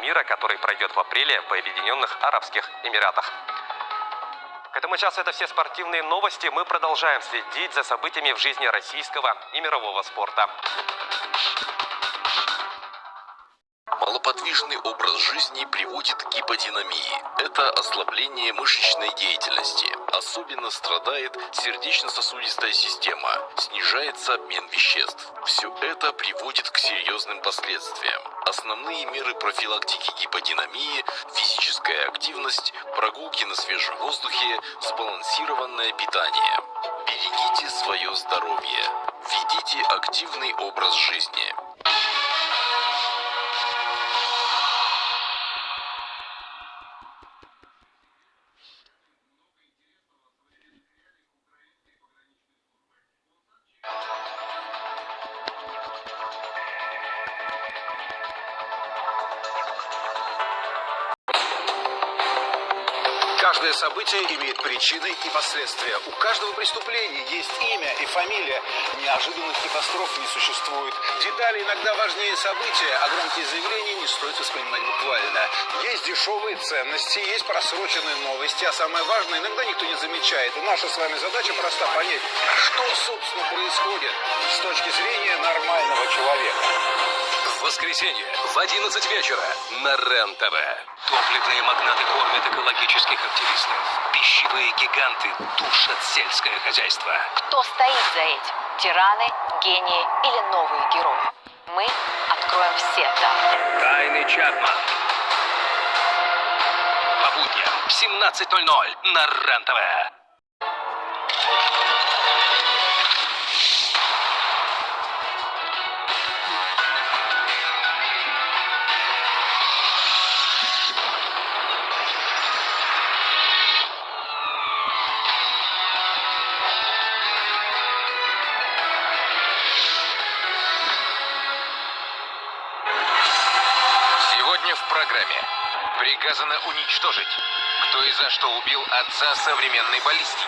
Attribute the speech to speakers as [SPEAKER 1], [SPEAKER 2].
[SPEAKER 1] мира, который пройдет в апреле в Объединенных Арабских Эмиратах. К этому часу это все спортивные новости. Мы продолжаем следить за событиями в жизни российского и мирового спорта.
[SPEAKER 2] Малоподвижный образ жизни приводит к гиподинамии. Это ослабление мышечной деятельности. Особенно страдает сердечно-сосудистая система. Снижается обмен веществ. Все это приводит к серьезным последствиям. Основные меры профилактики гиподинамии – физическая активность, прогулки на свежем воздухе, сбалансированное питание. Берегите свое здоровье. Ведите активный образ жизни.
[SPEAKER 3] Каждое событие имеет причины и последствия. У каждого преступления есть имя и фамилия. Неожиданных катастроф не существует. Детали иногда важнее события, а громкие заявления не стоит воспринимать буквально. Есть дешевые ценности, есть просроченные новости, а самое важное, иногда никто не замечает. И наша с вами задача проста: понять, что, собственно, происходит с точки зрения нормального человека.
[SPEAKER 4] В воскресенье в 11 вечера на РЕН-ТВ. Топливные магнаты кормят экологических активистов. Пищевые гиганты душат сельское хозяйство.
[SPEAKER 5] Кто стоит за этим? Тираны, гении или новые герои? Мы откроем все тайны.
[SPEAKER 4] Тайны Чапман. По будням в 17:00 на РЕН-ТВ. Сегодня в программе приказано уничтожить, кто и за что убил отца современной баллистики.